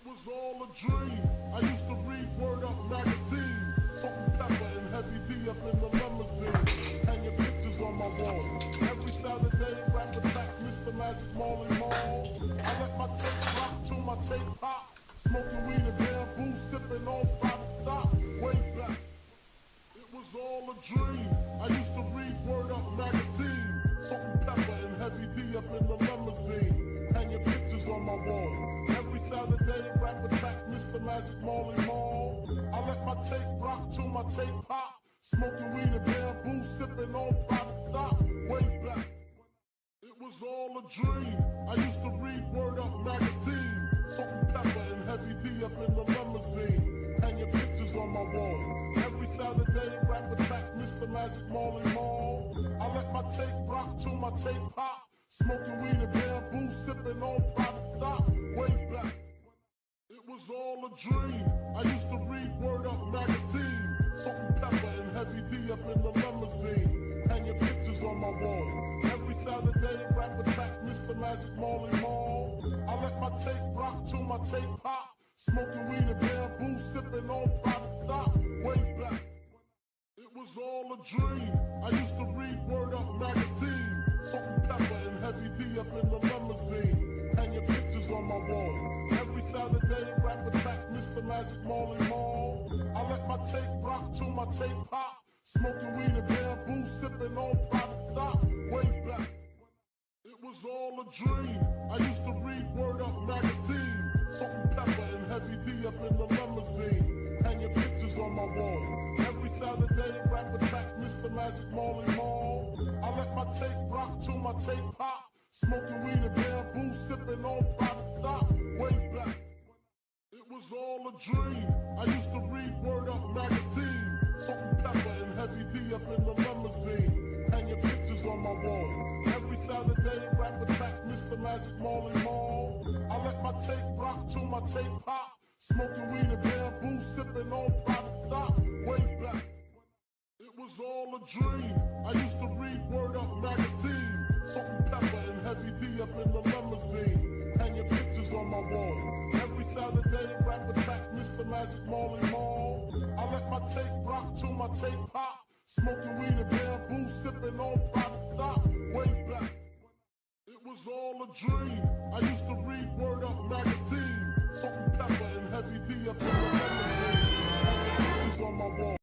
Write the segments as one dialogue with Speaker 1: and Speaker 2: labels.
Speaker 1: was all a dream. I used to read Word Up magazine. Salt and pepper and Heavy D up in the limousine. Hanging pictures on my wall. Every Saturday, rap attack, Mr. Magic Marley Marl. I let my tape rock till my tape pop. Smoking weed and bamboo, sipping on private stock. Way back, it was all a dream. I used to read Word Up magazine. Salt and pepper and Heavy D up in the limousine. Hanging pictures on my wall. Every Saturday, rap attack, Mr. Magic Marley Marl. I let my tape rock till my tape pop. Smoking weed and bamboo, sipping on private stock. Way back, it was all a dream. I used to read Word Up magazine. Salt and pepper and Heavy D up in the limousine. Hanging pictures on my wall. Every Saturday, rap attack, Mr. Magic Marley Marl. I let my tape rock till my tape pop. Smoking weed and bamboo, sipping on private stock. Way back, it was all a dream. I used to read Word Up magazine. Salt and pepper and Heavy D up in the limousine. Hanging pictures on my wall. Every Saturday, rap attack, Mr. Magic Marley Marl. I let my tape rock till my tape pop. Smoking weed and bamboo, sipping on private stock. Way back, it was all a dream. I used to read Word Up magazine. Salt and pepper and Heavy D up in the limousine. Hanging pictures on my wall. Every Saturday, rap attack, Mr. Magic Marley Marl. I let my tape rock till my tape pop. Smoking weed and bamboo, sipping on private stock. Way back, it was all a dream. I used to read Word Up magazine. Salt and pepper and Heavy D up in the limousine. Hanging pictures on my wall. Every Saturday, rap attack, Mr. Magic Marley Marl. I let my tape rock till my tape pop. Smoking weed and bamboo, sipping on private stock. Way back, it was all a dream. I used to read Word Up magazine. Salt and pepper and Heavy D up in the limousine. Hanging pictures on my wall. Every Saturday, rap attack, Mr. Magic Marley Marl. I let my tape rock till my tape pop. Smoking weed and bamboo, sipping on private stock. Way back, it was all a dream. I used to read Word Up magazine. Salt and pepper and Heavy D up in the limousine. Hanging pictures on my wall. Every Saturday, rap attack, Mr. Magic Marley Marl. I let my tape rock till my tape pop. Smoking weed and bamboo, sipping on private stock. Way back, it was all a dream. I used to read Word Up magazine. Salt and pepper and Heavy D up in the limousine. Hanging pictures on my wall.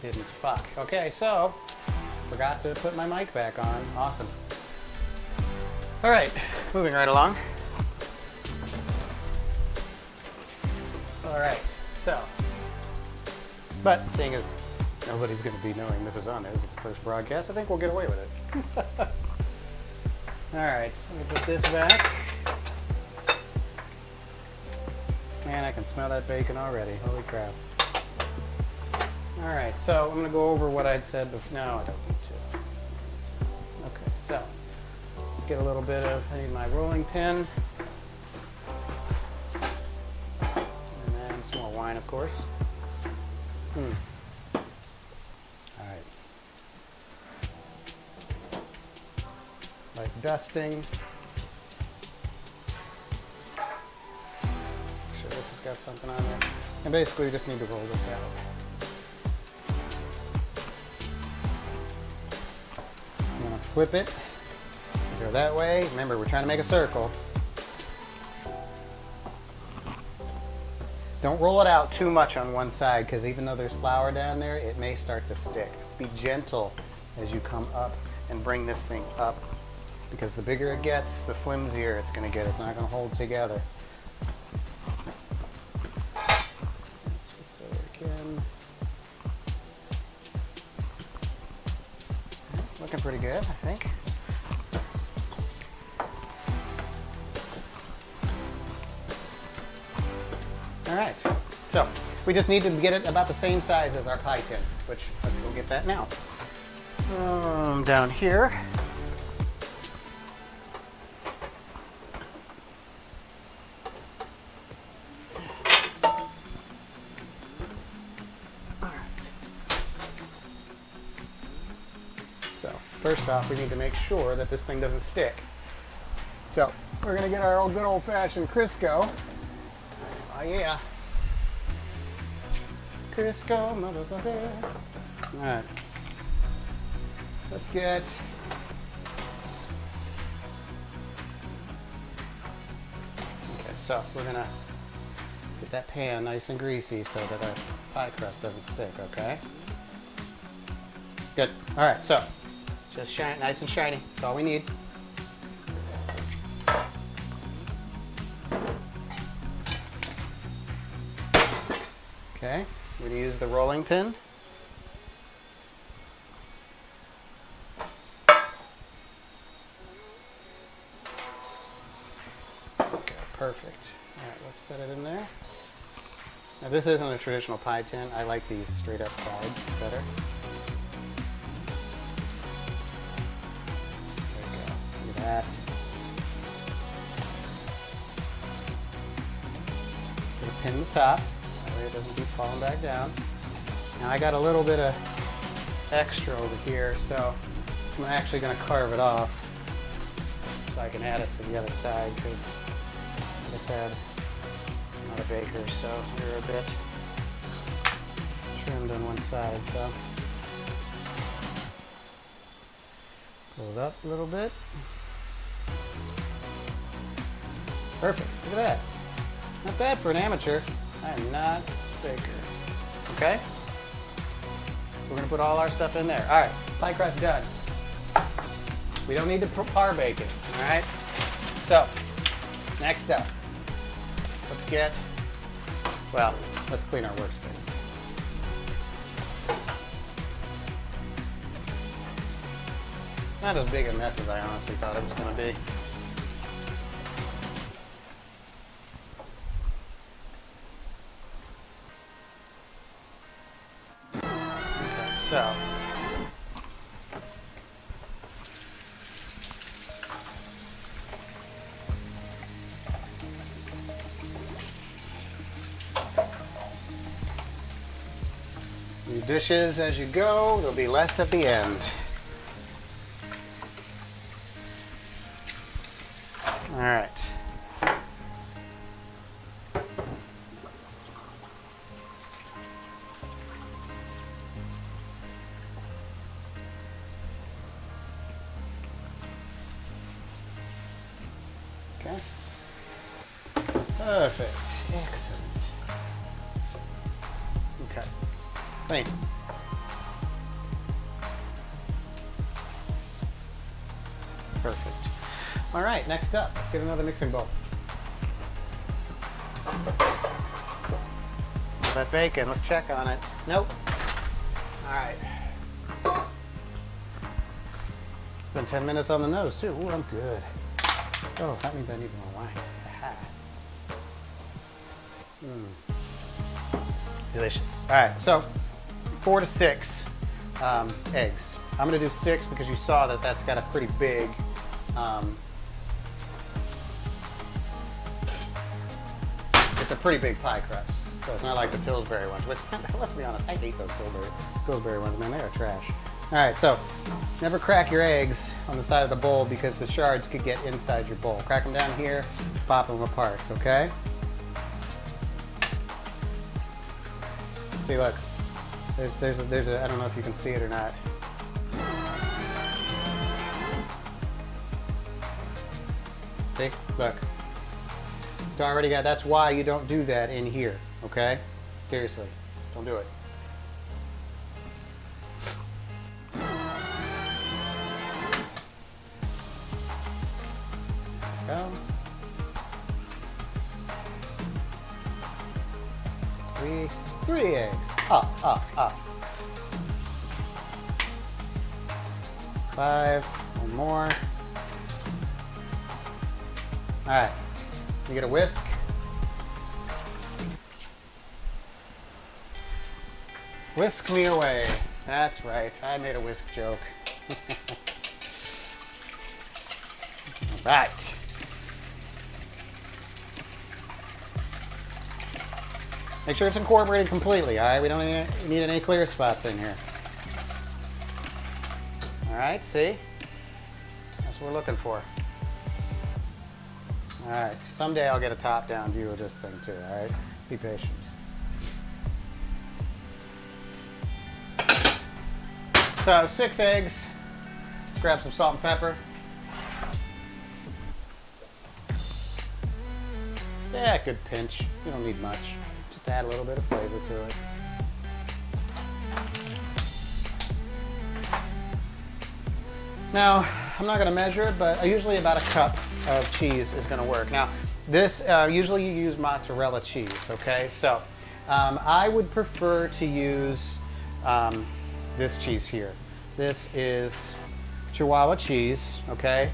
Speaker 2: Didn't. Fuck. Okay, so forgot to put my mic back on. Awesome. All right, moving right along. All right, so, but seeing as nobody's going to be knowing this is on, this is the first broadcast, I think we'll get away with it. All right, so let me put this back. Man, I can smell that bacon already. Holy crap. All right, so I'm going to go over what I'd said before. No, I don't need to. Okay, so let's get a little bit of, I need my rolling pin. And then some more wine, of course. All right. Like dusting. Make sure this has got something on there. And basically, you just need to roll this out. I'm going to flip it. Go that way. Remember, we're trying to make a circle. Don't roll it out too much on one side, because even though there's flour down there, it may start to stick. Be gentle as you come up and bring this thing up, because the bigger it gets, the flimsier it's going to get. It's not going to hold together. Switch over again. It's looking pretty good, I think. All right, so we just need to get it about the same size as our pie tin, which let's go get that now. Down here. All right. So first off, we need to make sure that this thing doesn't stick. So we're gonna get our good old-fashioned Crisco. Oh yeah. Crisco, motherfucker. Alright. Let's get okay, so we're gonna get that pan nice and greasy so that our pie crust doesn't stick, okay? Good. Alright, so just shine nice and shiny. That's all we need. Okay, we're going to use the rolling pin. Okay, perfect. All right, let's set it in there. Now this isn't a traditional pie tin. I like these straight up sides better. There we go. Look at that. Put a pin in the top. It doesn't keep falling back down. Now I got a little bit of extra over here, so I'm actually going to carve it off so I can add it to the other side, because like I said, I'm not a baker, so we're a bit trimmed on one side. So pull it up a little bit. Perfect. Look at that. Not bad for an amateur. I am not a baker. Okay? We're going to put all our stuff in there. All right, pie crust done. We don't need to par bake it. All right? So, next up, let's clean our workspace. Not as big a mess as I honestly thought it was going to be. So, new dishes as you go, there'll be less at the end. All right. Okay. Perfect. Excellent. Okay. Thank you. Perfect. All right, next up, let's get another mixing bowl. Smell that bacon. Let's check on it. Nope. All right. It's been 10 minutes on the nose, too. Ooh, I'm good. Oh, that means I need more wine. Aha. Delicious. All right, so 4 to 6 eggs. I'm going to do 6 because you saw that that's got a pretty big it's a pretty big pie crust. So it's not like the Pillsbury ones, which, let's be honest, I hate those Pillsbury ones, man. They are trash. All right, so never crack your eggs on the side of the bowl because the shards could get inside your bowl. Crack them down here, pop them apart, okay? See, look, there's a, I don't know if you can see it or not. See, look, it's already got, that's why you don't do that in here, okay? Seriously, don't do it. Go. 3 eggs. Up. 5. One more. All right. You get a whisk. Whisk me away. That's right. I made a whisk joke. All right. Make sure it's incorporated completely, all right? We don't need any clear spots in here. All right, see? That's what we're looking for. All right, someday I'll get a top-down view of this thing too, all right? Be patient. So 6 eggs. Let's grab some salt and pepper. Yeah, good pinch. You don't need much. Just add a little bit of flavor to it. Now, I'm not going to measure it, but usually about a cup of cheese is going to work. Now, this, usually you use mozzarella cheese, okay? So, I would prefer to use this cheese here. This is Chihuahua cheese, okay?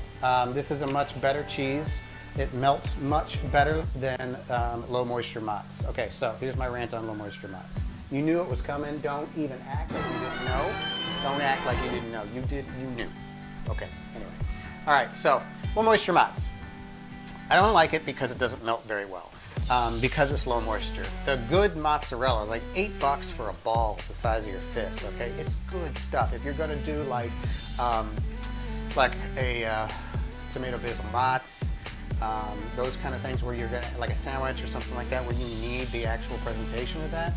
Speaker 2: This is a much better cheese. It melts much better than low moisture Mott's. Okay, so here's my rant on low moisture Mott's. You knew it was coming. Don't even act like you didn't know. Don't act like you didn't know. You did, you knew. Okay, anyway. All right, so low moisture Mott's. I don't like it because it doesn't melt very well. Because it's low moisture. The good mozzarella, like $8 for a ball the size of your fist, okay? It's good stuff. If you're gonna do like a tomato basil Mott's, those kind of things where you're gonna, like a sandwich or something like that, where you need the actual presentation of that,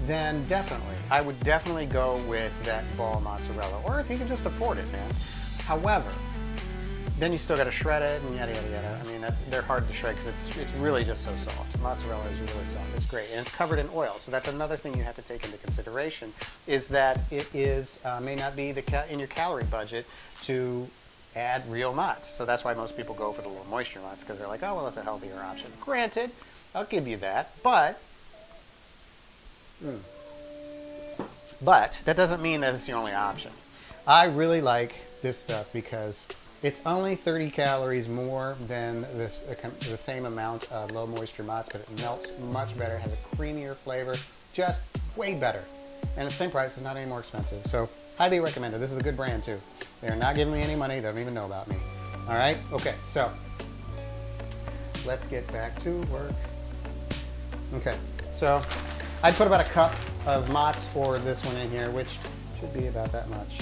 Speaker 2: then definitely, I would definitely go with that ball mozzarella, or if you can just afford it, man. However, then you still got to shred it and yada yada yada. I mean, they're hard to shred because it's really just so soft. Mozzarella is really soft. It's great, and it's covered in oil. So that's another thing you have to take into consideration is that it is may not be in your calorie budget to add real Mott's. So that's why most people go for the low moisture Mott's, because they're like, oh well, that's a healthier option. Granted, I'll give you that, but that doesn't mean that it's the only option. I really like this stuff because it's only 30 calories more than the same amount of low moisture Mott's, but it melts much better, has a creamier flavor, just way better. And the same price, is not any more expensive. So highly recommended. This is a good brand too. They're not giving me any money. They don't even know about me. All right? Okay, so let's get back to work. Okay, so I'd put about a cup of Mott's or this one in here, which should be about that much.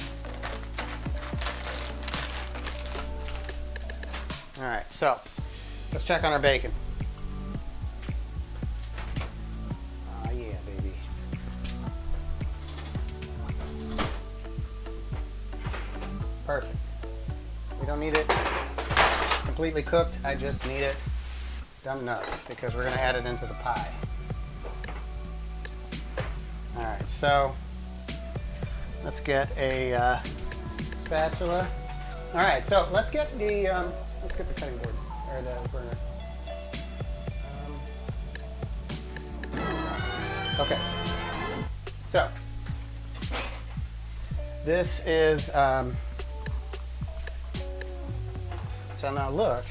Speaker 2: All right, so let's check on our bacon. Oh yeah, baby. Perfect. We don't need it completely cooked. I just need it done enough because we're gonna add it into the pie. All right, so let's get a spatula. All right, so let's get the cutting board or the burner. Okay. So this is so now look,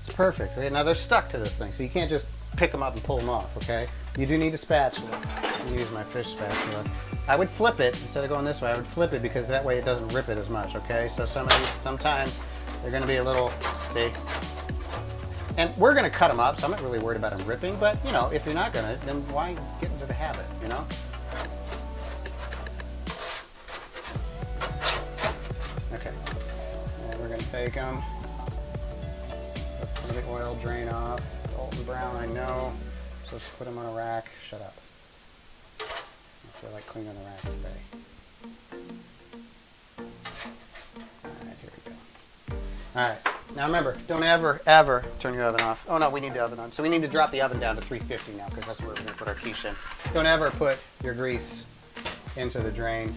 Speaker 2: it's perfect, right? Now they're stuck to this thing, so you can't just pick them up and pull them off, okay? You do need a spatula. I'm gonna use my fish spatula. I would flip it instead of going this way. I would flip it because that way it doesn't rip it as much, okay? So some of these, sometimes they're gonna be a little, see? And we're gonna cut them up, so I'm not really worried about them ripping, but you know, if you're not gonna, then why get into the habit, you know? Okay, and we're gonna take them, let some of the oil drain off. Golden brown, I know, so let's put them on a rack. Shut up. I feel like cleaning the rack today. Alright, here we go. Alright, now remember, don't ever turn your oven off. Oh no, we need the oven on. So we need to drop the oven down to 350 now because that's where we're going to put our quiche in. Don't ever put your grease into the drain.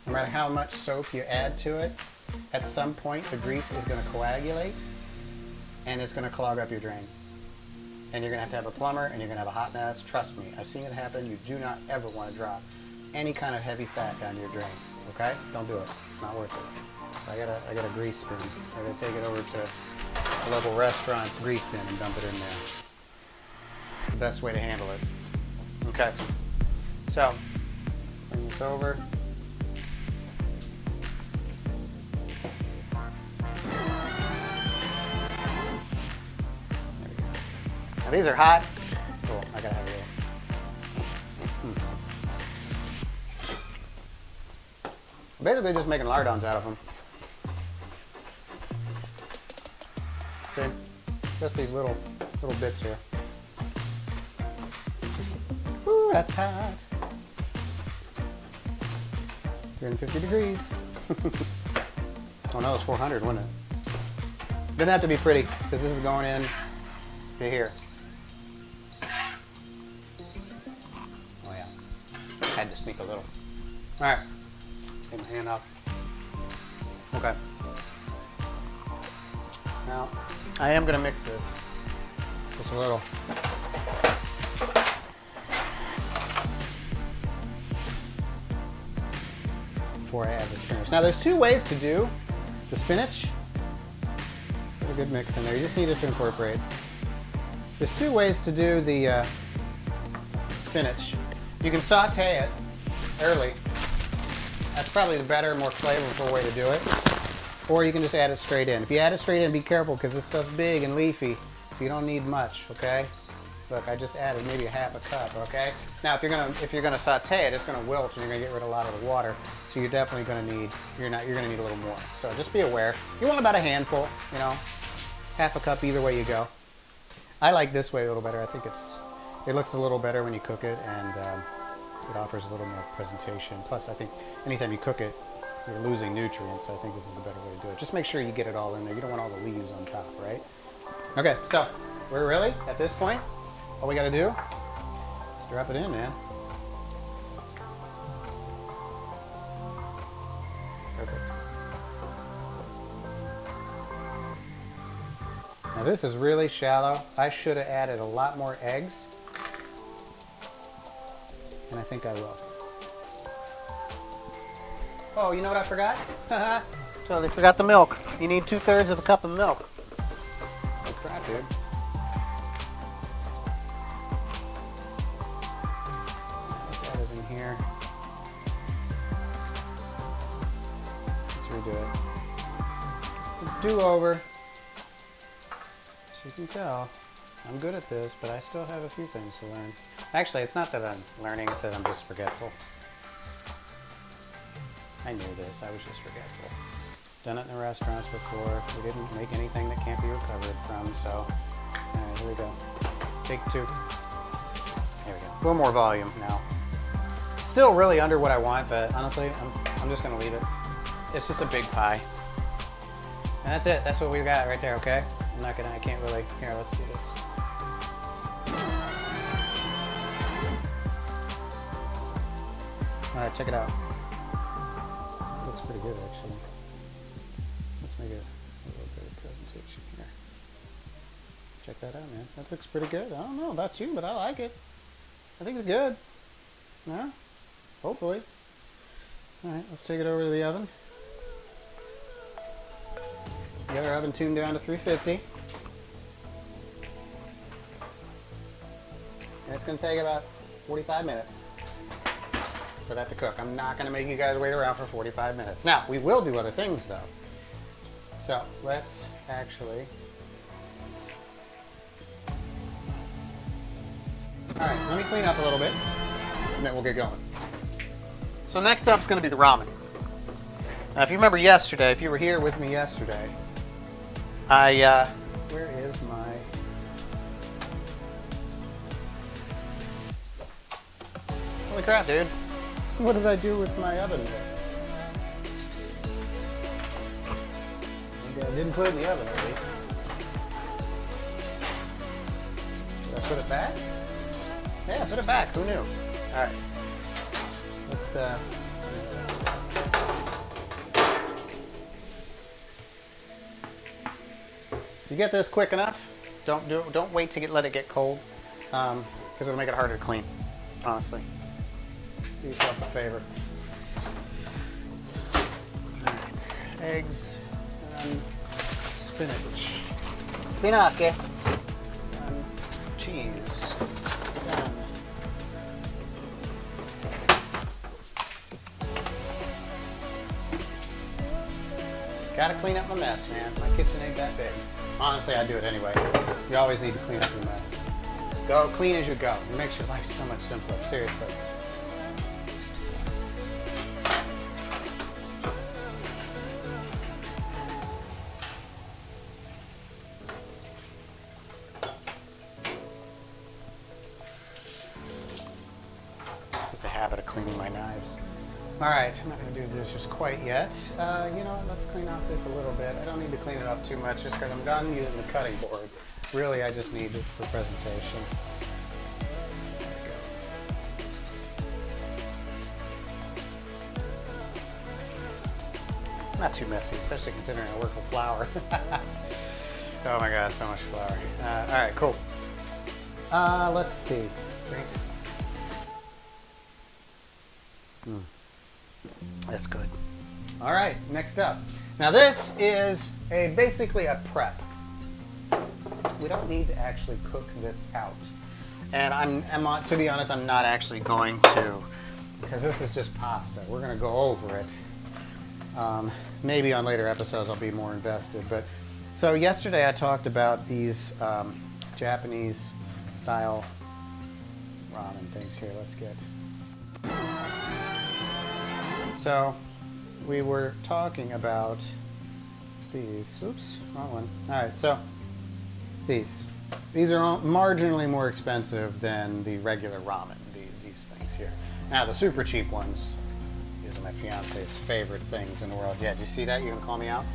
Speaker 2: No matter how much soap you add to it, at some point the grease is going to coagulate and it's going to clog up your drain. And you're going to have a plumber and you're going to have a hot mess. Trust me, I've seen it happen. You do not ever want to drop any kind of heavy fat down your drain. Okay? Don't do it. It's not worth it. So I got a grease spoon. I'm going to take it over to a local restaurant's grease bin and dump it in there. The best way to handle it. Okay. So, bring this over. Now these are hot. Cool, I gotta have a little. Basically just making lardons out of them. See? Just these little bits here. Ooh, that's hot. 350 degrees. Oh no, it's 400, wouldn't it? Doesn't have to be pretty, because this is going in to here. Oh yeah, had to sneak a little. All right, let's get my hand off. Okay. Now, I am gonna mix this just a little. Before I add the spinach. Now there's two ways to do the spinach. Put a good mix in there. You just need it to incorporate. There's two ways to do the spinach. You can saute it early. That's probably the better, more flavorful way to do it. Or you can just add it straight in. If you add it straight in, be careful because this stuff's big and leafy, so you don't need much, okay? Look, I just added maybe a half a cup, okay? Now, if you're gonna saute it, it's gonna wilt and you're gonna get rid of a lot of the water. So you're definitely gonna need, you're gonna need a little more. So just be aware. You want about a handful, you know, half a cup either way you go. I like this way a little better. I think it looks a little better when you cook it, and it offers a little more presentation. Plus, I think anytime you cook it, you're losing nutrients. So I think this is the better way to do it. Just make sure you get it all in there. You don't want all the leaves on top, right? Okay, so we're really at this point. All we got to do is drop it in, man. Perfect. Now this is really shallow. I should have added a lot more eggs. And I think I will. Oh, you know what I forgot? Totally forgot the milk. You need 2/3 of a cup of milk. That's right, dude. Let's add it in here. Let's redo it. Do over. As you can tell, I'm good at this, but I still have a few things to learn. Actually, it's not that I'm learning, it's that I'm just forgetful. I knew this, I was just forgetful. Done it in the restaurants before. We didn't make anything that can't be recovered from, so, alright, here we go. Take 2. There we go. A little more volume now. Still really under what I want, but honestly, I'm just gonna leave it. It's just a big pie. And that's it, that's what we got right there, okay? I can't really, here, let's do this. Alright, check it out. Looks pretty good, actually. Let's make it check that out, man. That looks pretty good. I don't know about you, but I like it. I think it's good. Yeah? Hopefully. Alright, let's take it over to the oven. Get our oven tuned down to 350. And it's going to take about 45 minutes for that to cook. I'm not going to make you guys wait around for 45 minutes. Now, we will do other things, though. So, let's actually... Alright, let me clean up a little bit, and then we'll get going. So next up is going to be the ramen. Now, if you remember yesterday, if you were here with me yesterday, where is my... Holy crap, dude. What did I do with my oven? I didn't put it in the oven, at least. Did I put it back? Yeah, put it back. Who knew? Alright. Let's, you get this quick enough, don't wait to let it get cold, because it'll make it harder to clean, honestly. Do yourself a favor. Alright, eggs and spinach. Spinach and cheese. Done. Gotta clean up my mess, man. My kitchen ain't that big. Honestly, I do it anyway. You always need to clean up your mess. Go clean as you go. It makes your life so much simpler. Seriously. Just a habit of cleaning my knives. Alright, I'm not going to do this just quite yet. You know what, let's clean off this a little bit. I don't need to clean it up too much just because I'm done using the cutting board. Really, I just need it for presentation. There we go. Not too messy, especially considering I work with flour. Oh my god, so much flour. Alright, cool. Let's see. That's good. All right, next up. Now this is basically a prep. We don't need to actually cook this out. And to be honest, I'm not actually going to, because this is just pasta. We're going to go over it. Maybe on later episodes I'll be more invested. But so yesterday I talked about these Japanese style ramen things here. Let's get. So, we were talking about these. Oops, wrong one. Alright, so, these. These are marginally more expensive than the regular ramen, these things here. Now, the super cheap ones, these are my fiance's favorite things in the world. Yeah, do you see that? You can call me out.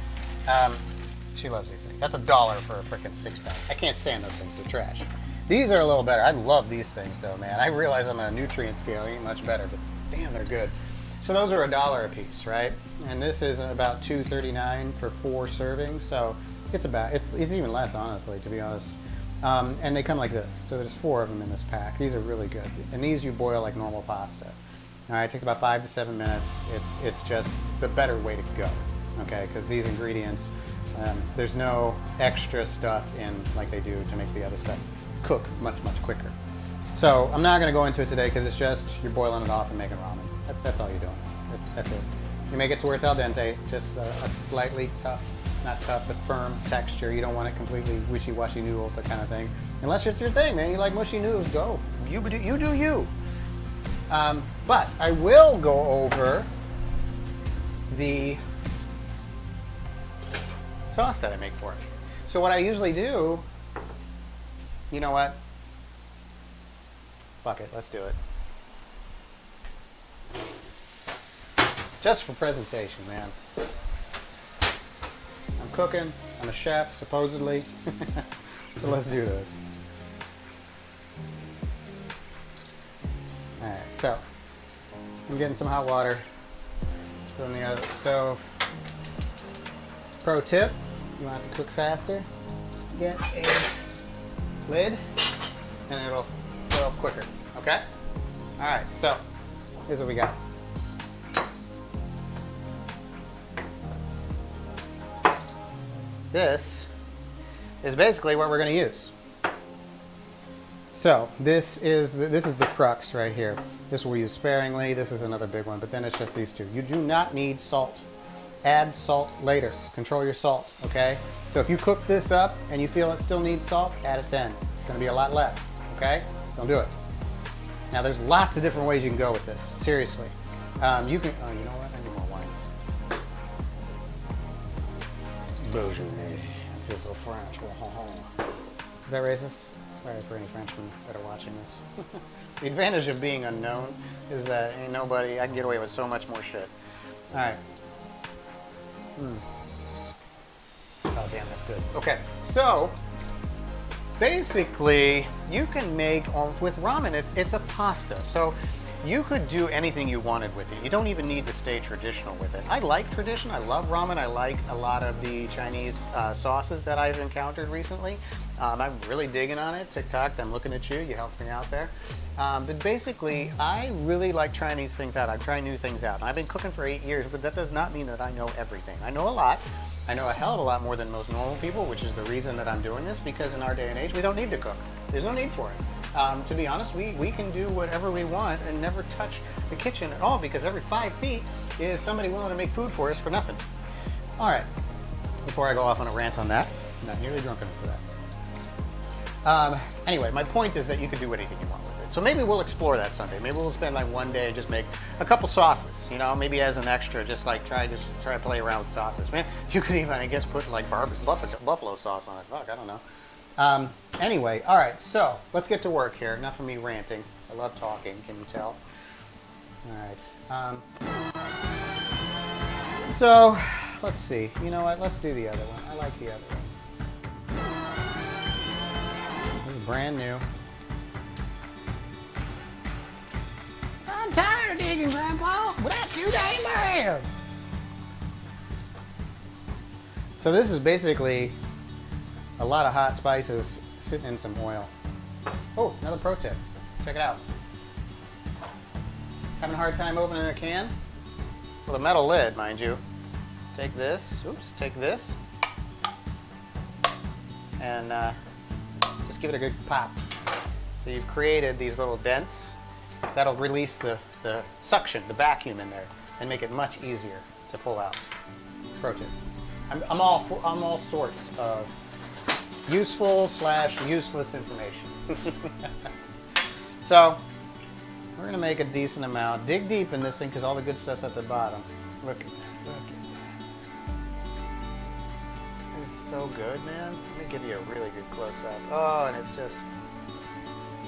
Speaker 2: She loves these things. That's $1 for a frickin' 6-pack. I can't stand those things. They're trash. These are a little better. I love these things, though, man. I realize I'm on a nutrient scale. Ain't much better, but damn, they're good. So those are $1 a piece, right? And this is about $2.39 for 4 servings. So it's even less, honestly, to be honest. And they come like this. So there's 4 of them in this pack. These are really good. And these you boil like normal pasta. All right, it takes about 5 to 7 minutes. It's just the better way to go, okay? Because these ingredients, there's no extra stuff in like they do to make the other stuff cook much, much quicker. So I'm not going to go into it today because it's just you're boiling it off and making ramen. That's all you're doing. That's it. You make it to where it's al dente, just a slightly tough, not tough, but firm texture. You don't want it completely wishy-washy noodle, that kind of thing. Unless it's your thing, man. You like mushy noodles, go. You do you. But I will go over the sauce that I make for it. So what I usually do, you know what? Fuck it, let's do it. Just for presentation, man. I'm cooking. I'm a chef, supposedly. So let's do this. Alright, so I'm getting some hot water. Let's put it on the stove. Pro tip, you want to cook faster? Get a lid, and it'll boil quicker, okay? All right, so here's what we got. This is basically what we're going to use. So this is the crux right here. This we'll use sparingly. This is another big one, but then it's just these two. You do not need salt. Add salt later. Control your salt, okay? So if you cook this up and you feel it still needs salt, add it then. It's going to be a lot less, okay? Don't do it. Now there's lots of different ways you can go with this. Seriously, you can. Oh, you know what? I need more wine. Beaujolais, fizzle French. Is that racist? Sorry for any Frenchmen that are watching this. The advantage of being unknown is that ain't nobody. I can get away with so much more shit. All right. Oh damn, that's good. Okay, so basically, you can make with ramen. It's a pasta, so you could do anything you wanted with it. You don't even need to stay traditional with it. I like tradition. I love ramen. I like a lot of the Chinese sauces that I've encountered recently. I'm really digging on it. TikTok, I'm looking at you. You helped me out there. But basically, I really like trying these things out. I try new things out. And I've been cooking for 8 years, but that does not mean that I know everything. I know a lot. I know a hell of a lot more than most normal people, which is the reason that I'm doing this, because in our day and age, we don't need to cook. There's no need for it. To be honest, we can do whatever we want and never touch the kitchen at all, because every 5 feet is somebody willing to make food for us for nothing. All right, before I go off on a rant on that, I'm not nearly drunk enough for that. Anyway, my point is that you can do anything you want with it. So maybe we'll explore that Sunday. Maybe we'll spend like one day, just make a couple sauces, you know, maybe as an extra, just try to play around with sauces. Man, you could even, I guess, put like buffalo sauce on it. Fuck, I don't know. Anyway, all right, so let's get to work here. Enough of me ranting. I love talking, can you tell? All right. So let's see. You know what? Let's do the other one. I like the other one. This is brand new. I'm tired of digging, Grandpa, but that's too dang bad. So this is basically a lot of hot spices sitting in some oil. Oh, another pro tip. Check it out. Having a hard time opening a can? With a metal lid, mind you. Take this, take this, and just give it a good pop. So you've created these little dents that'll release the suction, the vacuum in there, and make it much easier to pull out. Pro tip. I'm all sorts of useful / useless information. So we're gonna make a decent amount. Dig deep in this thing because all the good stuff's at the bottom. Look at that. Look at that. It's so good, man. Let me give you a really good close-up. Oh, and it's just,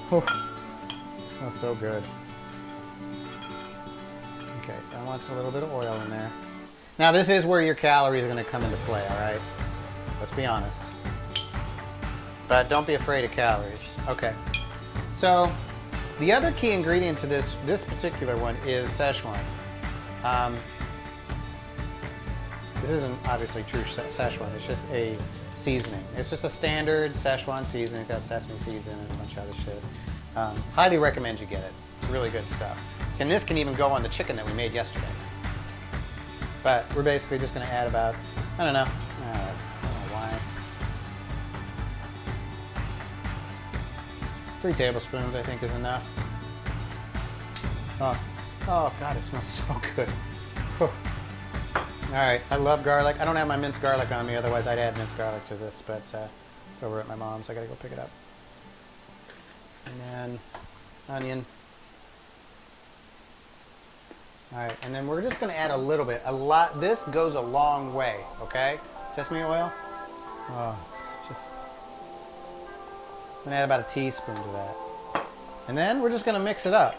Speaker 2: whew, it smells so good. Okay, I want a little bit of oil in there. Now this is where your calories are going to come into play, all right? Let's be honest. But don't be afraid of calories. Okay. So the other key ingredient to this particular one is Szechuan. This isn't obviously true Szechuan. It's just a seasoning. It's just a standard Szechuan seasoning. It's got sesame seeds in it and a bunch of other shit. Highly recommend you get it. It's really good stuff. And this can even go on the chicken that we made yesterday. But we're basically just going to add about, I don't know why. 3 tablespoons, I think, is enough. Oh God, it smells so good. Whew. All right, I love garlic. I don't have my minced garlic on me, otherwise I'd add minced garlic to this, but it's over at my mom's. I gotta go pick it up. And then onion. All right, and then we're just gonna add a little bit, a lot. This goes a long way, okay? Sesame oil. Oh, it's just. I'm gonna add about a teaspoon to that, and then we're just gonna mix it up.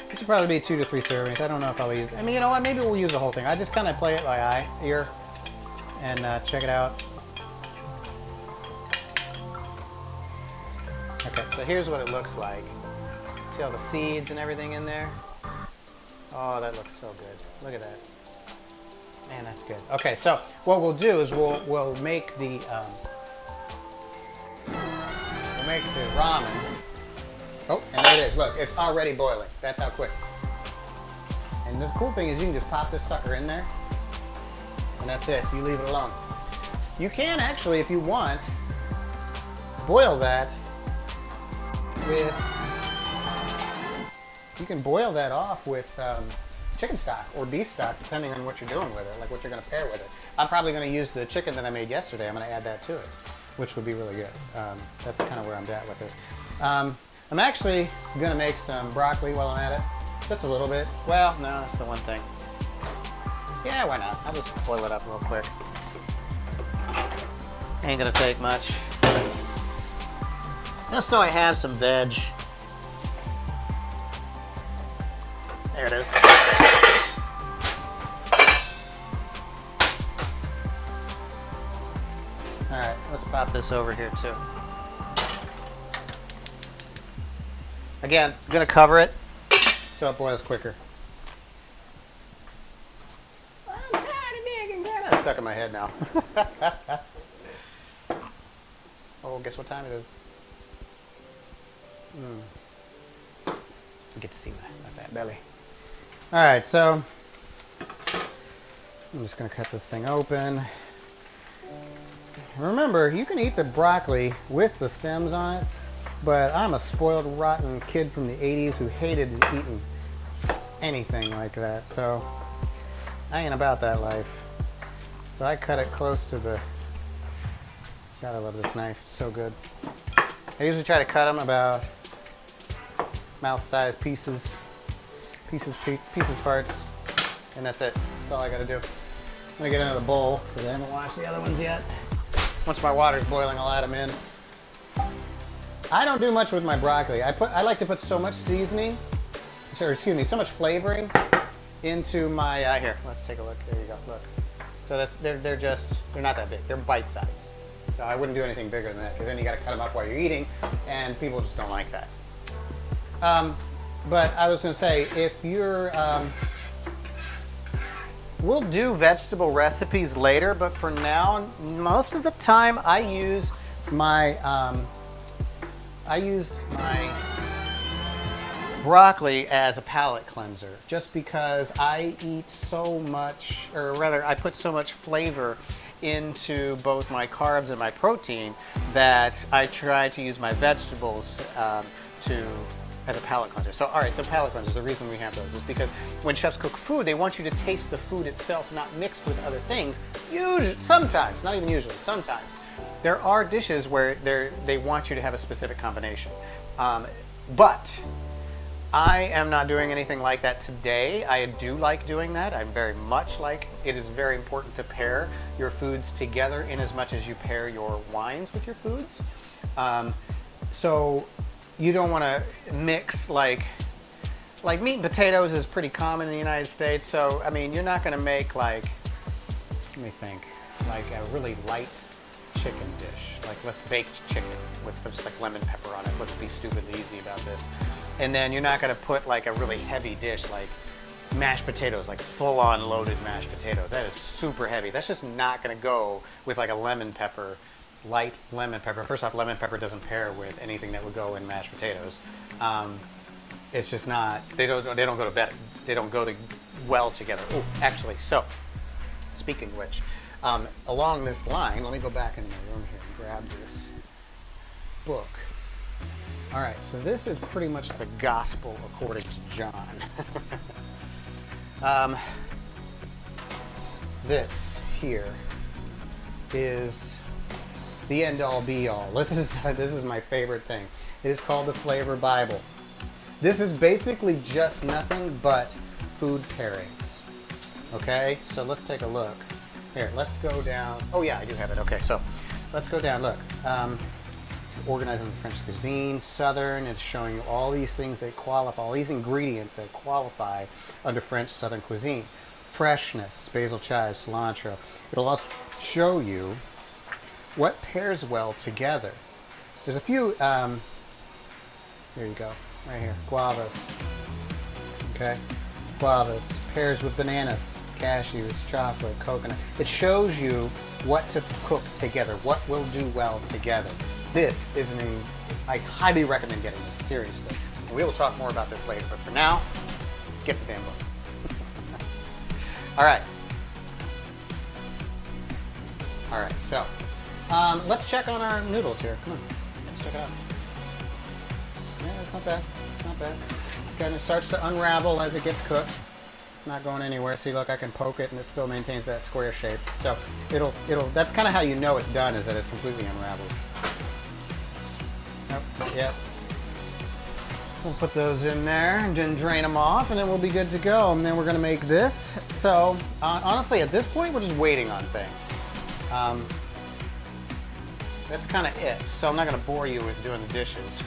Speaker 2: This will probably be 2 to 3 servings. I don't know if I'll use. I mean, you know what? Maybe we'll use the whole thing. I just kind of play it by ear, and check it out. Okay, so here's what it looks like. See all the seeds and everything in there? Oh, that looks so good. Look at that. Man, that's good. Okay, so what we'll do is we'll make the to make the ramen. Oh, and there it is. Look, it's already boiling. That's how quick. And the cool thing is you can just pop this sucker in there, and that's it. You leave it alone. You can actually, if you want, boil that with, you can boil that off with chicken stock or beef stock, depending on what you're doing with it, like what you're going to pair with it. I'm probably going to use the chicken that I made yesterday. I'm going to add that to it, which would be really good. That's kind of where I'm at with this. I'm actually going to make some broccoli while I'm at it. Just a little bit. Well, no, that's the one thing. Yeah, why not? I'll just boil it up real quick. Ain't going to take much. Just so I have some veg. There it is. Alright, let's pop this over here too. Again, I'm going to cover it so it boils quicker. I'm tired of digging. That's stuck in my head now. Oh, guess what time it is? You get to see my fat belly. Alright, so I'm just going to cut this thing open. Remember, you can eat the broccoli with the stems on it, but I'm a spoiled, rotten kid from the 80s who hated eating anything like that, so I ain't about that life. So I cut it close to the... God, I love this knife. It's so good. I usually try to cut them about mouth-sized pieces parts, and that's it. That's all I gotta do. I'm gonna get another bowl, because I haven't washed the other ones yet. Once my water's boiling, I'll add them in. I don't do much with my broccoli. I like to put so much seasoning, so much flavoring into my, here, let's take a look. There you go, look. So that's, they're not that big. They're bite size. So I wouldn't do anything bigger than that, because then you gotta cut them up while you're eating, and people just don't like that. But I was gonna say, if you're, we'll do vegetable recipes later, but for now, most of the time I use my broccoli as a palate cleanser, just because I eat so much, or rather I put so much flavor into both my carbs and my protein that I try to use my vegetables as a palate cleanser. So, all right, so palate cleansers, the reason we have those is because when chefs cook food, they want you to taste the food itself, not mixed with other things. Usually, sometimes, not even usually, sometimes. There are dishes where they want you to have a specific combination. But I am not doing anything like that today. I do like doing that. I very much like, it is very important to pair your foods together in as much as you pair your wines with your foods. So you don't want to mix like meat and potatoes is pretty common in the United States. So, I mean, you're not going to make like, let me think, like a really light chicken dish, like let's baked chicken with just like lemon pepper on it. Let's be stupidly easy about this. And then you're not going to put like a really heavy dish like mashed potatoes, like full-on loaded mashed potatoes. That is super heavy. That's just not going to go with like a lemon pepper, light lemon pepper. First off, lemon pepper doesn't pair with anything that would go in mashed potatoes. It's just not. They don't go to bed. They don't go to well together. Oh, actually, so speaking of which, along this line, let me go back in my room here and grab this book. All right, so this is pretty much the gospel according to John. This here is the end-all be-all. This is my favorite thing. It is called the Flavor Bible. This is basically just nothing but food pairings. Okay, so let's take a look. Here, let's go down. Oh yeah, I do have it. Okay, so let's go down. Look, it's organizing the French cuisine, Southern. It's showing you all these things that qualify, all these ingredients that qualify under French Southern cuisine. Freshness, basil, chive, cilantro. It'll also show you what pairs well together. There's a few. Here you go, right here. Guavas. Okay, guavas pairs with bananas, cashews, chocolate, coconut. It shows you what to cook together, what will do well together. This is I highly recommend getting this, seriously. We will talk more about this later, but for now, get the damn book. All right. All right, so let's check on our noodles here. Come on, let's check it out. Yeah, that's not bad. Not bad. It kind of starts to unravel as it gets cooked. Not going anywhere. See, look, I can poke it and it still maintains that square shape. So it'll. That's kind of how you know it's done, is that it's completely unraveled. Nope. Yep. We'll put those in there and then drain them off, and then we'll be good to go. And then we're gonna make this. So honestly, at this point, we're just waiting on things. That's kind of it. So I'm not gonna bore you with doing the dishes.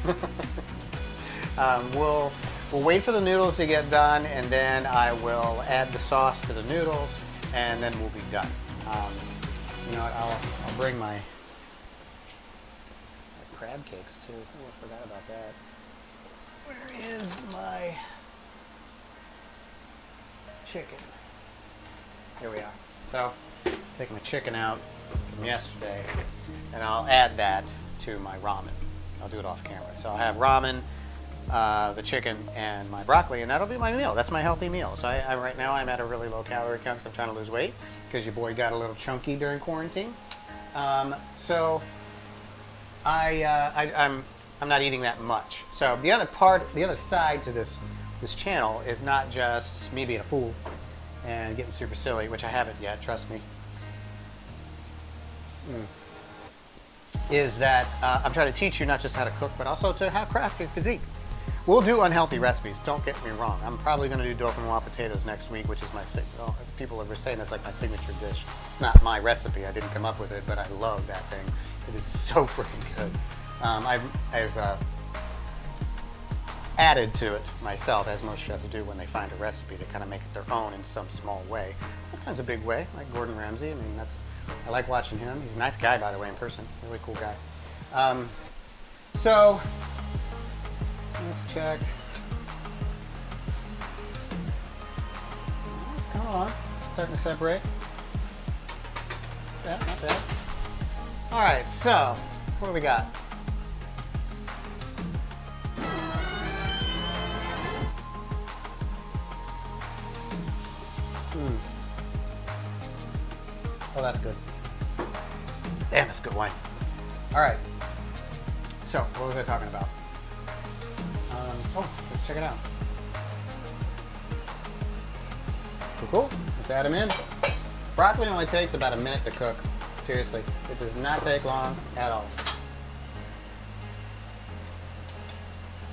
Speaker 2: We'll wait for the noodles to get done, and then I will add the sauce to the noodles, and then we'll be done. You know what? I'll bring my crab cakes too. Oh, I forgot about that. Where is my chicken? Here we are. So, take my chicken out from yesterday, and I'll add that to my ramen. I'll do it off camera. So I'll have ramen, the chicken, and my broccoli, and that'll be my meal. That's my healthy meal. So right now I'm at a really low calorie count because I'm trying to lose weight because your boy got a little chunky during quarantine. So I'm not eating that much. So the other side to this channel is not just me being a fool and getting super silly, which I haven't yet, trust me. Is that I'm trying to teach you not just how to cook, but also to have craft your physique. We'll do unhealthy recipes, don't get me wrong. I'm probably going to do dauphinoise potatoes next week, which is my people are saying that's like my signature dish. It's not my recipe, I didn't come up with it, but I love that thing. It is so freaking good. I've added to it myself, as most chefs do when they find a recipe, to kind of make it their own in some small way. Sometimes a big way, like Gordon Ramsay. I mean, I like watching him. He's a nice guy, by the way, in person. Really cool guy. So let's check. It's coming along. Starting to separate. Yeah, not bad. All right, so what do we got? Oh, that's good. Damn, that's good wine. All right. So, what was I talking about? Let's check it out. Cool. Let's add them in. Broccoli only takes about a minute to cook. Seriously, it does not take long at all.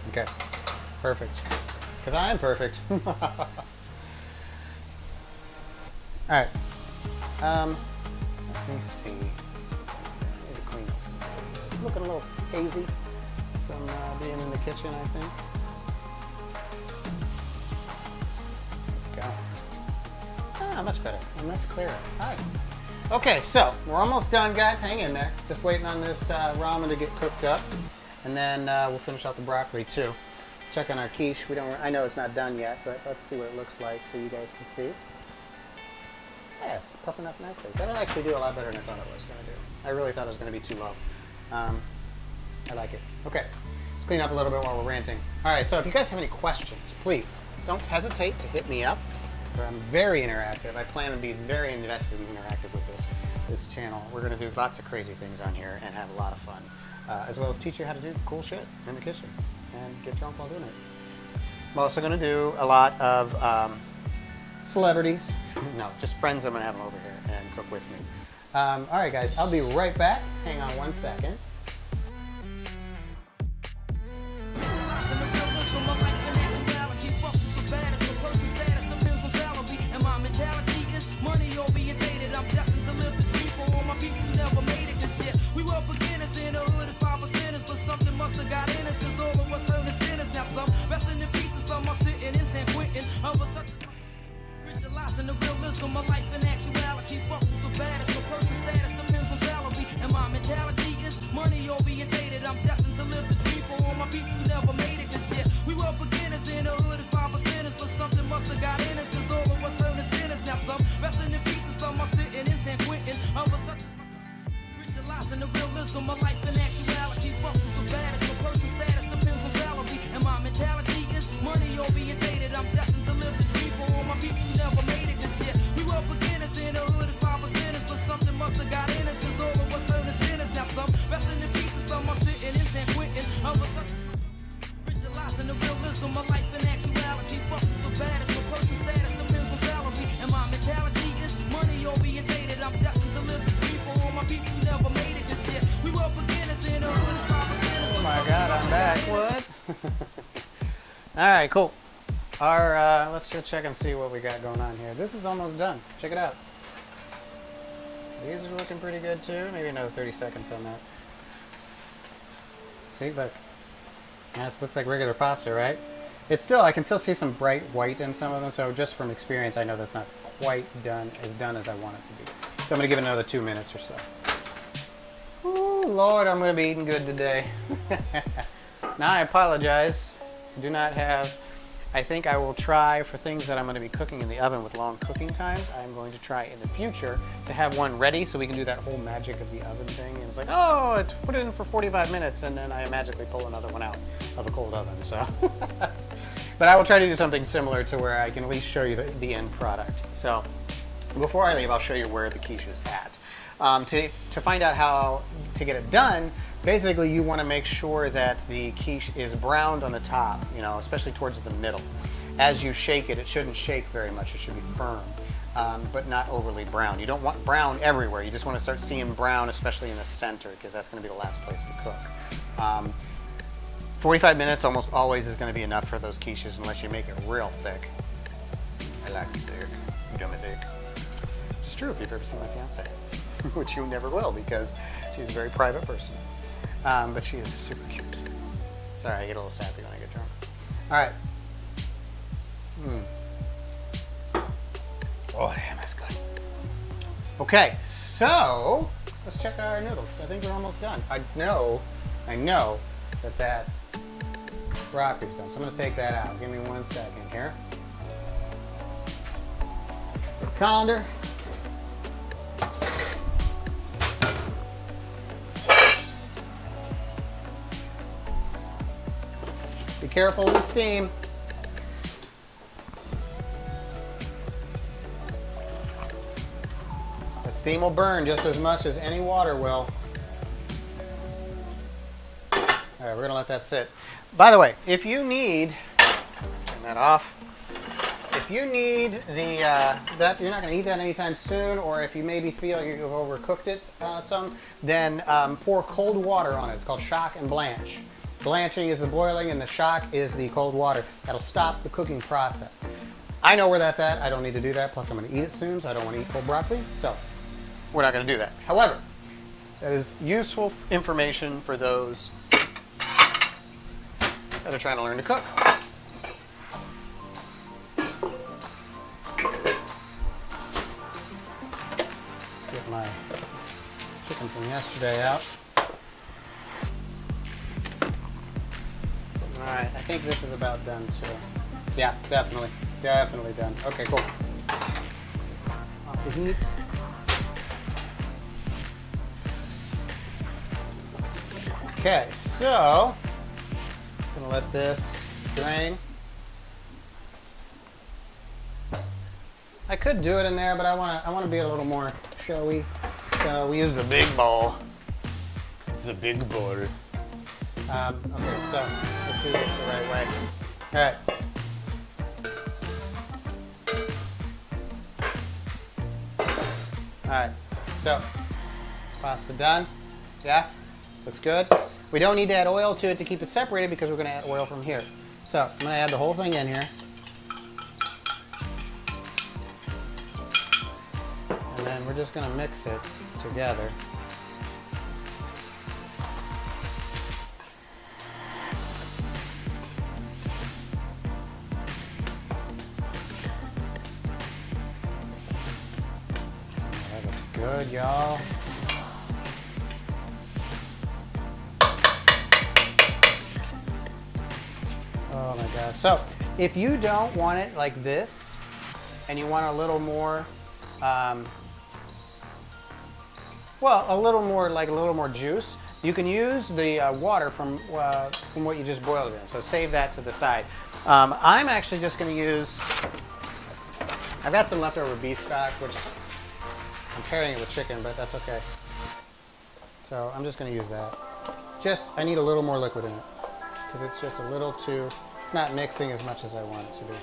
Speaker 2: Okay, perfect. Because I am perfect. All right. Let me see. I need to clean up. Looking a little hazy from being in the kitchen, I think. Go. Ah, much better. Much clearer. All right. Okay, so we're almost done, guys. Hang in there. Just waiting on this ramen to get cooked up, and then we'll finish out the broccoli too. Check on our quiche. I know it's not done yet, but let's see what it looks like so you guys can see. Yeah, it's puffing up nicely. That'll actually do a lot better than I thought it was going to do. I really thought it was going to be too low. I like it. Okay, let's clean up a little bit while we're ranting. All right, so if you guys have any questions, please don't hesitate to hit me up. I'm very interactive. I plan to be very invested and interactive with this channel. We're going to do lots of crazy things on here and have a lot of fun, as well as teach you how to do cool shit in the kitchen and get drunk while doing it. I'm also going to do a lot of celebrities. No, just friends. I'm going to have them over here and cook with me. All right, guys, I'll be right back. Hang on one second.
Speaker 3: And the realism of life and actuality. Fuck who's the baddest, the person status depends on salary. And my mentality is money orientated. I'm destined to live the dream for all my people who never made it. Cause yeah, we were beginners in the hood as 5%ers, but something must have got in us. Cause all of us turned to sinners. Now some resting in pieces, some are sitting in San Quentin. Others such as visualizing the realism of life and actuality. Fuck who's the baddest, the person
Speaker 2: All right, cool. Our let's go check and see what we got going on here. This is almost done. Check it out. These are looking pretty good too. Maybe another 30 seconds on that. See, look. Yeah, it looks like regular pasta, right? It's still, I can still see some bright white in some of them, so just from experience, I know that's not quite done as I want it to be. So I'm going to give it another 2 minutes or so. Ooh, Lord, I'm going to be eating good today. Now, I apologize. I do not have, I think I will try for things that I'm going to be cooking in the oven with long cooking times. I'm going to try in the future to have one ready so we can do that whole magic of the oven thing. And it's like, oh, put it in for 45 minutes, and then I magically pull another one out of a cold oven. So, but I will try to do something similar to where I can at least show you the end product. So before I leave, I'll show you where the quiche is at. To find out how to get it done, basically you want to make sure that the quiche is browned on the top, you know, especially towards the middle. As you shake it, it shouldn't shake very much. It should be firm, but not overly brown. You don't want brown everywhere. You just want to start seeing brown, especially in the center, because that's going to be the last place to cook. 45 minutes almost always is going to be enough for those quiches, unless you make it real thick. I like it thick. You dummy thick. It's true if you've ever seen my fiance, which you never will, because she's a very private person. But she is super cute. Sorry, I get a little sappy when I get drunk. All right. Oh, damn, that's good. Okay, so let's check our noodles. I think we're almost done. I know that broccoli's done. So I'm going to take that out. Give me 1 second here. Colander. Be careful of the steam. That steam will burn just as much as any water will. All right, we're gonna let that sit. By the way, if you need, turn that off. If you need the, that you're not gonna eat that anytime soon, or if you maybe feel you've overcooked it some, then pour cold water on it. It's called shock and blanch. Blanching is the boiling and the shock is the cold water. That'll stop the cooking process. I know where that's at. I don't need to do that. Plus I'm gonna eat it soon, so I don't wanna eat cold broccoli. So we're not gonna do that. However, that is useful information for those that are trying to learn to cook. Get my chicken from yesterday out. All right, I think this is about done too. Yeah, definitely done. Okay, cool. Off the heat. Okay, so I'm gonna let this drain. I could do it in there, but I wanna be a little more showy. So we use the big bowl. It's a big bowl. Okay, so let's do this the right way. All right. All right. So pasta done. Yeah, looks good. We don't need to add oil to it to keep it separated because we're going to add oil from here. So I'm going to add the whole thing in here. And then we're just going to mix it together. That looks good, y'all. Oh my gosh. So if you don't want it like this and you want a little more, well, a little more juice, you can use the water from what you just boiled it in. So save that to the side. I'm actually just going to use, I've got some leftover beef stock, which I'm pairing it with chicken, but that's okay. So I'm just going to use that. I need a little more liquid in it because it's just a little too, it's not mixing as much as I want it to be.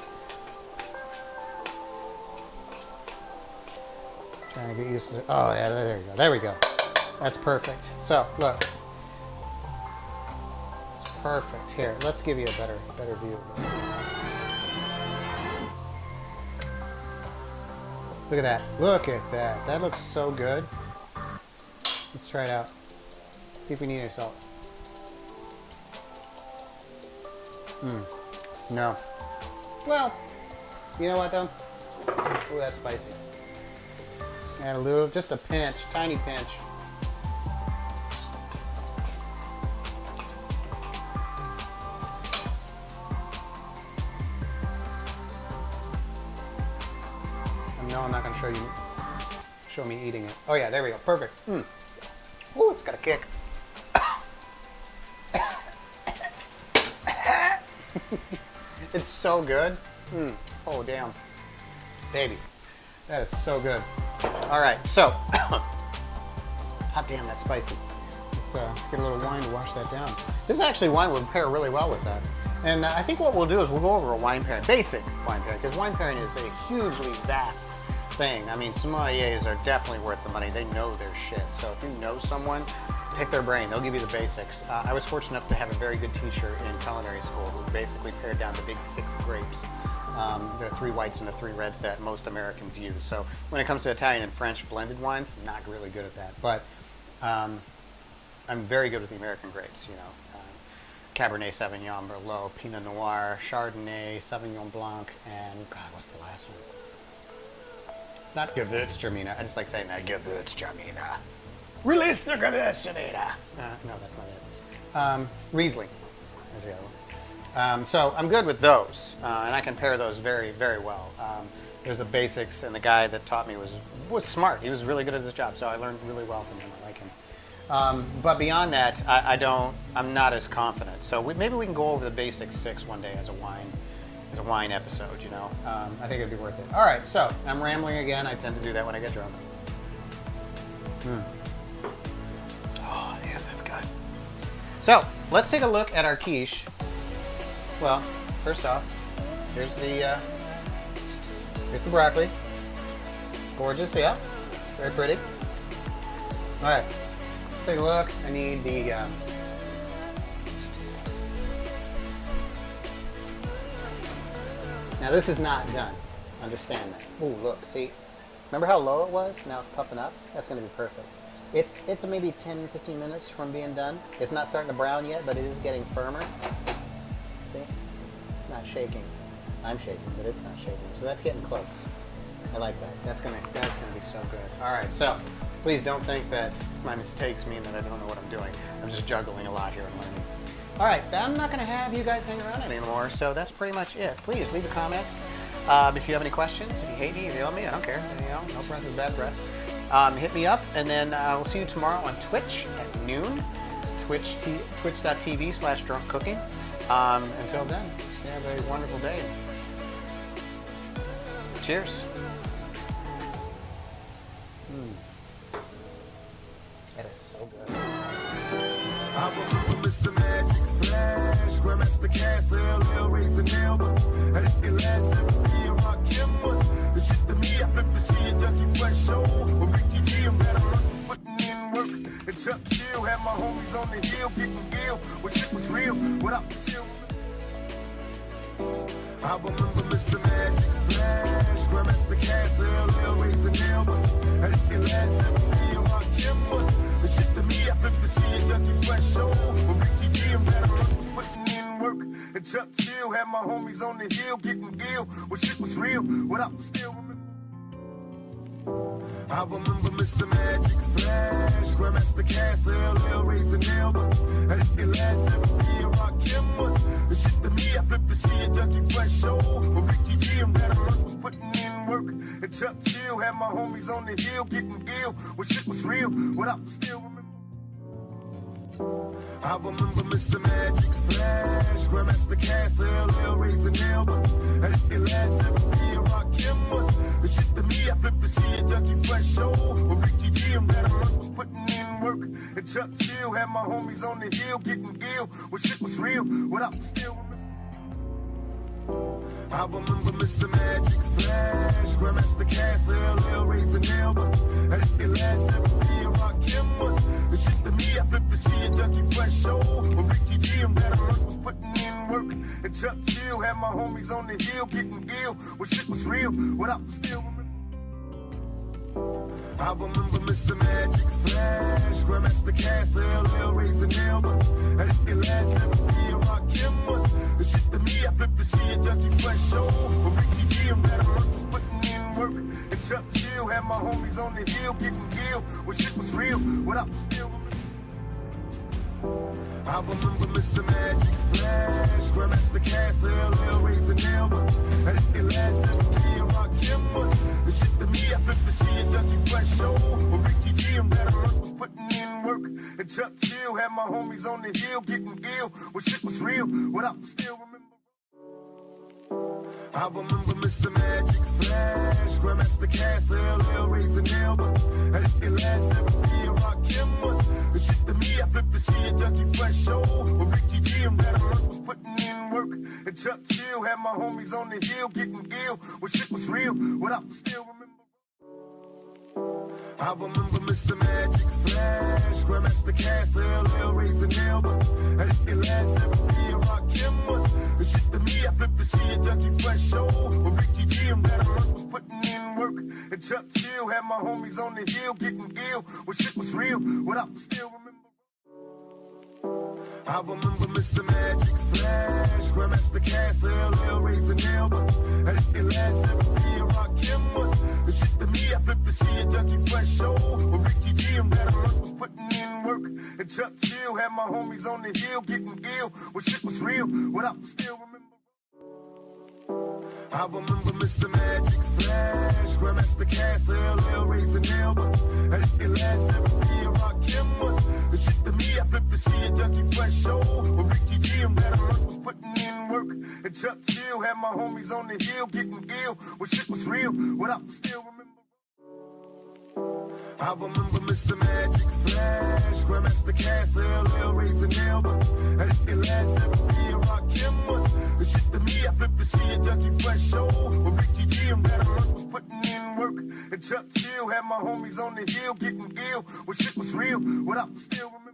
Speaker 2: Trying to get used to it. Oh yeah, there you go. There we go. That's perfect. So look, it's perfect. Here, let's give you a better view of this. Look at that. Look at that. That looks so good. Let's try it out. See if we need any salt. No. Well, you know what though? Ooh, that's spicy. Add a little, just a pinch, tiny pinch. No, I'm not going to show me eating it. Oh yeah, there we go. Perfect. Ooh, it's got a kick. It's so good. Oh damn, baby, that is so good. All right, so hot damn, that's spicy. Let's get a little wine to wash that down. This actually wine would pair really well with that. And I think what we'll do is we'll go over a wine pairing, basic wine pairing, because wine pairing is a hugely vast thing. I mean, sommeliers are definitely worth the money. They know their shit. So if you know someone, pick their brain. They'll give you the basics. I was fortunate enough to have a very good teacher in culinary school who basically pared down the big 6 grapes. The 3 whites and the 3 reds that most Americans use. So when it comes to Italian and French blended wines, I'm not really good at that. But I'm very good with the American grapes, you know. Cabernet Sauvignon, Merlot, Pinot Noir, Chardonnay, Sauvignon Blanc, and God, what's the last one? It's not Gewürztraminer. I just like saying that. Gewürztraminer. Release the Gewürztraminer. No, that's not it. Riesling. There's the other one. So I'm good with those, and I can pair those very, very well. There's the basics, and the guy that taught me was smart. He was really good at his job, so I learned really well from him. I like him. But beyond that, I'm not as confident. So maybe we can go over the basic 6 one day as a wine episode, you know. I think it'd be worth it. All right, so I'm rambling again. I tend to do that when I get drunk. Oh, yeah, that's good. So let's take a look at our quiche. Well, first off, here's the broccoli. Gorgeous, yeah, very pretty. All right. Take a look. I need the now this is not done. Understand that. Ooh, look, see? Remember how low it was? Now it's puffing up. That's going to be perfect. It's maybe 10-15 minutes from being done. It's not starting to brown yet, but it is getting firmer. See? It's not shaking. I'm shaking, but it's not shaking. So that's getting close. I like that. That's gonna be so good. All right, so please don't think that my mistakes mean that I don't know what I'm doing. I'm just juggling a lot here and learning. All right, I'm not going to have you guys hang around anymore, so that's pretty much it. Please leave a comment if you have any questions. If you hate me, if you love me, I don't care. You know, no press is bad press. Hit me up, and then we'll see you tomorrow on Twitch at noon. Twitch.tv/drunkcooking. Until then, have a wonderful day. Cheers. That is so good.
Speaker 4: I remember Mr. Magic Flash, Grandmaster Cass, LL raising Elba. And if it last 7 years, Rock Kim was the shit to me. I flipped to see a Ducky Fresh show with Ricky D and Better was putting in work. And Chuck Chill had my homies on the hill, kicking Gil when shit was real. Without the still. I remember Mr. Magic Flash, Grandmaster Cass, LL raising Elba. And if it last 7 years, Rock Kim was the shit to me. I flipped to see a Ducky Fresh show with Ricky D and Better was putting in work. And Chuck Chill had my homies on the hill, getting Gil when shit was real. Without the still. I remember Mr. Magic Flash, Grandmaster Cass, LL raising Elba. And if it last 7 years, Rock Kim was the shit to me. I flipped to see a Ducky Fresh show with Ricky D and Better was putting in work. And Chuck Chill had my homies on the hill, getting Gil when shit was real. Without the still. I remember Mr. Magic Flash, Grandmaster Cass, LL raising Elba. And if it last 7 years, Rock Kim was the shit to me. I flipped to see a Ducky Fresh show with Ricky D and Better was putting in work. And Chuck Chill had my homies on the hill, getting Gil when shit was real. Without the still. I remember Mr. Magic Flash, Grandmaster Cass, LL raising Elba. And if it last 7 years, Rock Kim was the shit to me. I flipped to see a Ducky Fresh show with Ricky D and Better was putting in work. And Chuck Chill had my homies on the hill, getting Gil when shit was real. Without the still. I remember Mr. Magic Flash, Grandmaster Cass, LL, Raising Elba. And if your last MP and Rakim was the shit to me, I flip to see a Junkie Fresh show. With Ricky G and Red Alert was putting in work. And Chuck Chill had my homies on the hill getting gill. When shit was real, without the still. I remember Mr. Magic Flash, Grandmaster Cass, LL, Raising Elba. And if your last MP and Rakim was the shit to me, I flip to see a Junkie Fresh show. With Ricky G and Red Alert was putting in work. And Chuck Chill had my homies on the hill getting gill. When shit was real, without the still remember. I remember Mr. Magic Flash, Grandmaster Cass, LL, Raising Elba. And if your last MP and Rakim was the shit to me, I flip to see a Junkie Fresh show. With Ricky G and Red Alert was putting in work. And Chuck Chill had my homies on the hill getting gill. When shit was real, without the still remember. I remember Mr. Magic Flash, Grandmaster Cass, LL, Raising Elba. And if your last MP and Rakim was the shit to me, I flip to see a Junkie Fresh show. With Ricky G and Red Alert was putting in work. And Chuck Chill had my homies on the hill getting gill. When shit was real, without the still remember. I remember Mr. Magic Flash, Grandmaster Cass, LL, Raising Elba. And if your last MP and Rakim was the shit to me, I flip to see a Junkie Fresh show. With Ricky G and Red Alert was putting in work. And Chuck Chill had my homies on the hill getting gill. When shit was real, without the still remember. I remember Mr. Magic Flash, Grandmaster Cass, LL, Raising Elba. And if your last MP and Rakim was the shit to me, I flip to see a Junkie Fresh show. With Ricky G and Red Alert was putting in work. And Chuck Chill had my homies on the hill getting gill. When shit was real, without the still remember. I remember Mr. Magic Flash, Grandmaster Cass, LL, Raising Elba. And if your last MP and Rakim was the shit to me, I flip to see a Junkie Fresh show. With Ricky G and Red Alert was putting in work. And Chuck Chill had my homies on the hill getting gill. When shit was real, without the still remember.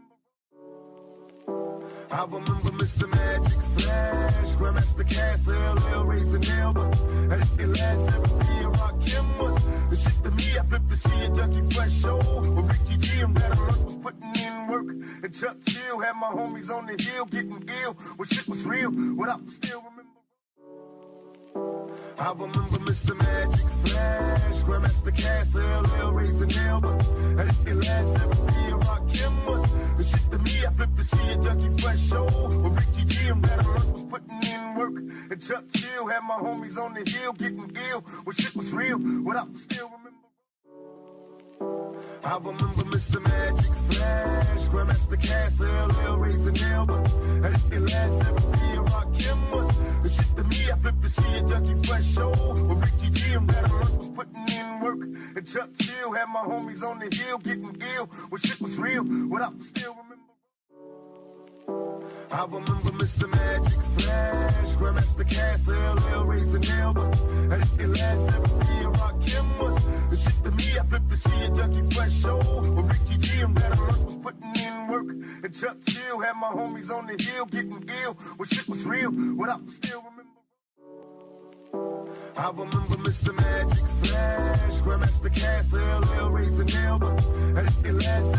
Speaker 4: I remember Mr. Magic Flash, Grandmaster Cass, LL, Raising Elba. And if your last MP and Rakim was the shit to me, I flip to see a Junkie Fresh show. With Ricky G and Red Alert was putting in work. And Chuck Chill had my homies on the hill getting gill. When shit was real, without the still remember. I remember Mr. Magic Flash, Grandmaster Cass, LL, Raising Elba. And if your last MP and Rakim was the shit to me, I flip to see a Junkie Fresh show. With Ricky G and Red Alert was putting in work. And Chuck Chill had my homies on the hill getting gill. When shit was real, without the still remember. I remember Mr. Magic Flash, Grandmaster Cass, LL, Raising Elba. And if your last MP and Rakim was the shit to me, I flip to see a Junkie Fresh show. With Ricky G and Red Alert was putting in work. And Chuck Chill had my homies on the hill getting gill. When shit was real, without the still remember. I remember Mr. Magic Flash, Grandmaster Cass, LL, Raising Elba. And if your last MP and Rakim was the shit to me, I flip to see a Junkie Fresh show. With Ricky G and Red Alert was putting in work. And Chuck Chill had my homies on the hill getting gill. When shit was real, without the still remember. I remember Mr. Magic Flash, Grandmaster Cass, LL, Raising Elba. And if your last